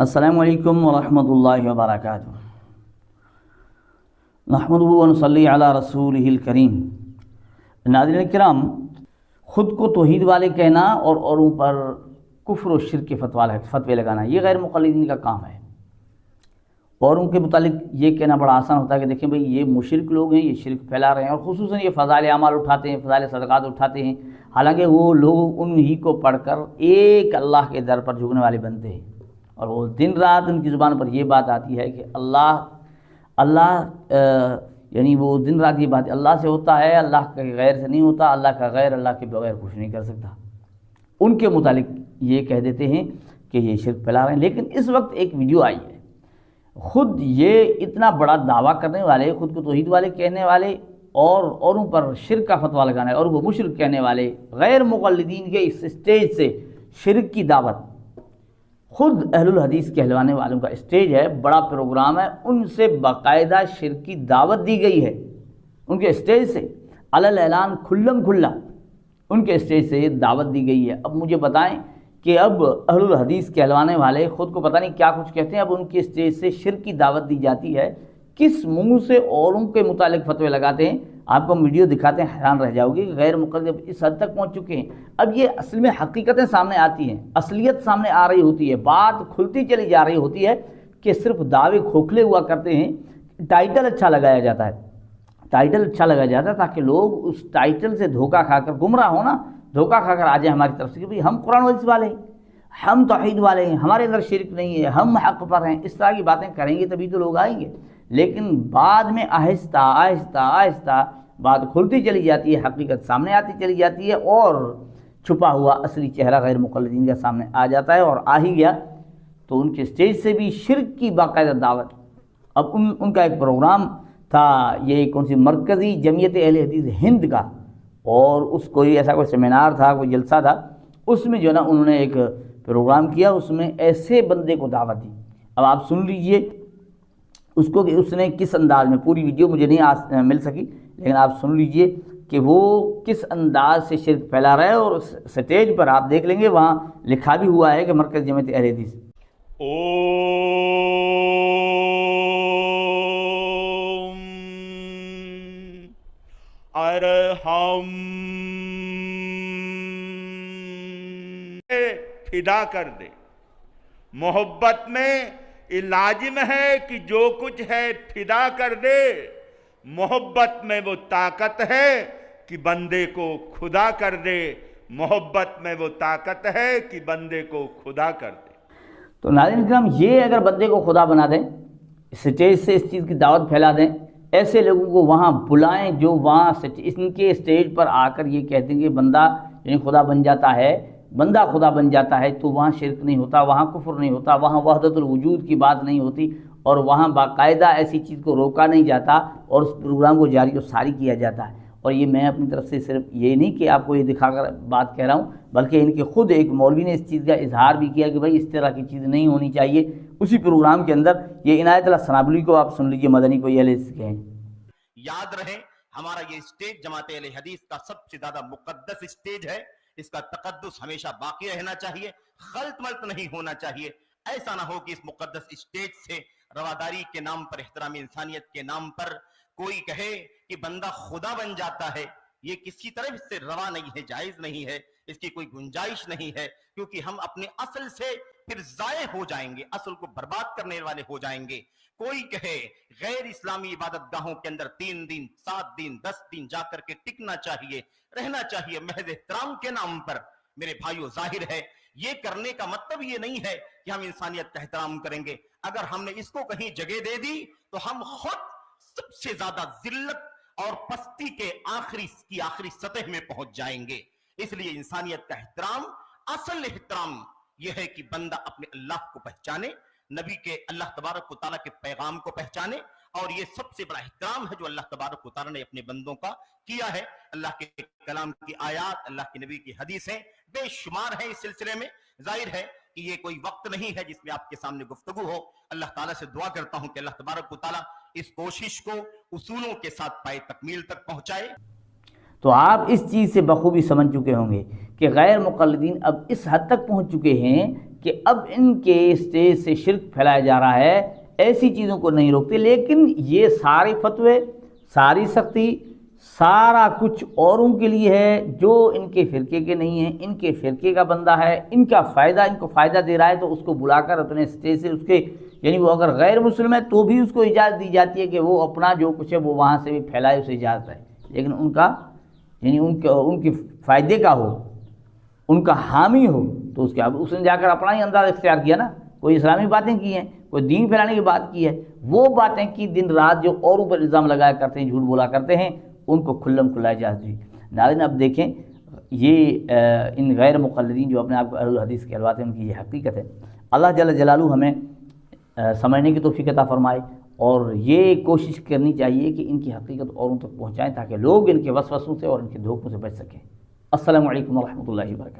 السلام علیکم ورحمۃ اللہ وبرکاتہ۔ نحمدہ و نصلی علی رسولہ الکریم۔ ناظرین کرام، خود کو توحید والے کہنا اور اوروں پر کفر و شرک کے فتوے لگانا، یہ غیر مقلدین کا کام ہے۔ اوروں کے متعلق یہ کہنا بڑا آسان ہوتا ہے کہ دیکھیں بھئی یہ مشرک لوگ ہیں، یہ شرک پھیلا رہے ہیں، اور خصوصاً یہ فضائل اعمال اٹھاتے ہیں، فضائل صدقات اٹھاتے ہیں، حالانکہ وہ لوگ انہی کو پڑھ کر ایک اللہ کے در پر جھکنے والے بنتے ہیں، اور وہ دن رات ان کی زبان پر یہ بات آتی ہے کہ اللہ یعنی وہ دن رات یہ بات اللہ سے ہوتا ہے، اللہ کے غیر سے نہیں ہوتا، اللہ کا غیر اللہ کے بغیر کچھ نہیں کر سکتا۔ ان کے متعلق یہ کہہ دیتے ہیں کہ یہ شرک پھیلا رہے ہیں۔ لیکن اس وقت ایک ویڈیو آئی ہے، خود یہ اتنا بڑا دعویٰ کرنے والے، خود کو توحید والے کہنے والے اور اوروں پر شرک کا فتویٰ لگانے اور وہ مشرک کہنے والے غیر مقلدین کے اس اسٹیج سے شرک کی دعوت، خود اہل الحدیث کہلوانے والوں کا اسٹیج ہے، بڑا پروگرام ہے، ان سے باقاعدہ شرک کی دعوت دی گئی ہے، ان کے اسٹیج سے علی اعلان کھلم کھلا ان کے اسٹیج سے یہ دعوت دی گئی ہے۔ اب مجھے بتائیں کہ اب اہل الحدیث کہلوانے والے خود کو پتہ نہیں کیا کچھ کہتے ہیں، اب ان کے اسٹیج سے شرک کی دعوت دی جاتی ہے، کس منہ سے اوروں کے متعلق فتوے لگاتے ہیں۔ آپ کو ویڈیو دکھاتے ہیں، حیران رہ جاؤ گے کہ غیر مقلد اس حد تک پہنچ چکے ہیں۔ اب یہ اصل میں حقیقتیں سامنے آتی ہیں، اصلیت سامنے آ رہی ہوتی ہے، بات کھلتی چلی جا رہی ہوتی ہے کہ صرف دعوے کھوکھلے ہوا کرتے ہیں، ٹائٹل اچھا لگایا جاتا ہے، ٹائٹل اچھا لگایا جاتا ہے تاکہ لوگ اس ٹائٹل سے دھوکہ کھا کر گمراہ ہونا، دھوکہ کھا کر آ جائیں ہماری طرف سے کہ بھئی ہم قرآن و حدیث والے ہیں، ہم توحید والے ہیں، ہمارے اندر شرک نہیں ہے، ہم حق پر ہیں۔ اس طرح کی باتیں کریں گے تبھی تو لوگ آئیں گے، لیکن بعد میں آہستہ آہستہ آہستہ بات کھلتی چلی جاتی ہے، حقیقت سامنے آتی چلی جاتی ہے، اور چھپا ہوا اصلی چہرہ غیر مقلدین کا سامنے آ جاتا ہے، اور آ ہی گیا تو ان کے اسٹیج سے بھی شرک کی باقاعدہ دعوت۔ اب ان کا ایک پروگرام تھا، یہ کون سی مرکزی جمعیت اہل حدیث ہند کا، اور اس کوئی ایسا کوئی سیمینار تھا، کوئی جلسہ تھا، اس میں جو ہے نا انہوں نے ایک پروگرام کیا، اس میں ایسے بندے کو دعوت دی۔ اب آپ سن لیجئے اس کو کہ اس نے کس انداز میں، پوری ویڈیو مجھے نہیں مل سکی، لیکن آپ سن لیجئے کہ وہ کس انداز سے شرک پھیلا رہا ہے، اور اس سٹیج پر آپ دیکھ لیں گے وہاں لکھا بھی ہوا ہے کہ مرکز جمعیت اہل حدیث۔ ارحم فدا کر دے، محبت میں یہ لازم ہے کہ جو کچھ ہے فدا کر دے، محبت میں وہ طاقت ہے کہ بندے کو خدا کر دے، محبت میں وہ طاقت ہے کہ بندے کو خدا کر دے۔ تو ناظرین کرام، یہ اگر بندے کو خدا بنا دیں، اسٹیج سے اس چیز کی دعوت پھیلا دیں، ایسے لوگوں کو وہاں بلائیں جو وہاں ان کے اسٹیج پر آ کر یہ کہتے ہیں کہ بندہ یعنی خدا بن جاتا ہے، بندہ خدا بن جاتا ہے، تو وہاں شرک نہیں ہوتا، وہاں کفر نہیں ہوتا، وہاں وحدت الوجود کی بات نہیں ہوتی، اور وہاں باقاعدہ ایسی چیز کو روکا نہیں جاتا اور اس پروگرام کو جاری و ساری کیا جاتا ہے۔ اور یہ میں اپنی طرف سے صرف یہ نہیں کہ آپ کو یہ دکھا کر بات کہہ رہا ہوں، بلکہ ان کے خود ایک مولوی نے اس چیز کا اظہار بھی کیا کہ بھائی اس طرح کی چیز نہیں ہونی چاہیے۔ اسی پروگرام کے اندر یہ عنایت اللہ ثنابلوی کو آپ سن لیجئے، مدنی کو یہ کہیں۔ یاد رہے ہمارا یہ اسٹیج جماعت اہل حدیث کا سب سے زیادہ مقدس اسٹیج ہے، اس کا تقدس ہمیشہ باقی رہنا چاہیے، خلط ملط نہیں ہونا چاہیے۔ ایسا نہ ہو کہ اس مقدس اسٹیج سے رواداری کے نام پر، احترام انسانیت کے نام پر کوئی کہے کہ بندہ خدا بن جاتا ہے۔ یہ کسی طرح اس سے روا نہیں ہے، جائز نہیں ہے، اس کی کوئی گنجائش نہیں ہے، کیونکہ ہم اپنے اصل سے پھر ضائع ہو جائیں گے، اصل کو برباد کرنے والے ہو جائیں گے۔ کوئی کہے غیر اسلامی عبادت گاہوں کے اندر 3 دن 7 دن 10 دن جا کر کے ٹکنا چاہیے، رہنا چاہیے محض احترام کے نام پر، میرے بھائیو ظاہر ہے یہ کرنے کا مطلب یہ نہیں ہے کہ ہم انسانیت کا احترام کریں گے۔ اگر ہم نے اس کو کہیں جگہ دے دی تو ہم خود سب سے زیادہ ذلت اور پستی کے آخری سطح میں پہنچ جائیں گے۔ اس لیے انسانیت کا احترام، اصل احترام یہ ہے کہ بندہ اپنے اللہ کو پہچانے، نبی کے اللہ تبارک و تعالیٰ کے پیغام کو پہچانے، اور یہ سب سے بڑا احترام ہے جو اللہ تبارک و تعالیٰ نے اپنے بندوں کا کیا ہے۔ اللہ کے کلام کی آیات، اللہ کے نبی کی حدیثیں بے شمار ہیں اس سلسلے میں۔ ظاہر ہے کہ یہ کوئی وقت نہیں ہے جس میں آپ کے سامنے گفتگو ہو۔ اللہ تعالیٰ سے دعا کرتا ہوں کہ اللہ تبارک و تعالیٰ اس کوشش کو اصولوں کے ساتھ پائے تکمیل تک پہنچائے۔ تو آپ اس چیز سے بخوبی سمجھ چکے ہوں گے کہ غیر مقلدین اب اس حد تک پہنچ چکے ہیں کہ اب ان کے اسٹیج سے شرک پھیلایا جا رہا ہے، ایسی چیزوں کو نہیں روکتے، لیکن یہ سارے فتوے، ساری سختی، سارا کچھ اوروں کے لیے ہے جو ان کے فرقے کے نہیں ہیں، ان کے فرقے کا بندہ ہے، ان کا فائدہ ان کو فائدہ دے رہا ہے تو اس کو بلا کر اپنے اسٹیج سے اس کے، یعنی وہ اگر غیر مسلم ہے تو بھی اس کو اجازت دی جاتی ہے کہ وہ اپنا جو کچھ ہے وہ وہاں سے بھی پھیلائے، اسے اجازت ہے، لیکن ان کا یعنی ان کے فائدے کا ہو، ان کا حامی ہو تو اس نے جا کر اپنا ہی انداز اختیار کیا نا، کوئی اسلامی باتیں کی ہیں، کوئی دین پھیلانے کی بات کی ہے، وہ باتیں کی دن رات جو اوروں پر الزام لگایا کرتے ہیں، جھوٹ بولا کرتے ہیں، ان کو کھلم کھلا اجازت دی۔ ناظرین اب دیکھیں یہ ان غیر مقلدین جو اپنے آپ کو اہل الحدیث کہلواتے ہیں، ان کی یہ حقیقت ہے۔ اللہ جل جلالہ ہمیں سمجھنے کی توفیق عطا فرمائے، اور یہ کوشش کرنی چاہیے کہ ان کی حقیقت اوروں تک پہنچائیں تاکہ لوگ ان کے وسوسوں سے اور ان کے دھوکوں سے بچ سکیں۔ السلام علیکم ورحمۃ اللہ وبرکاتہ۔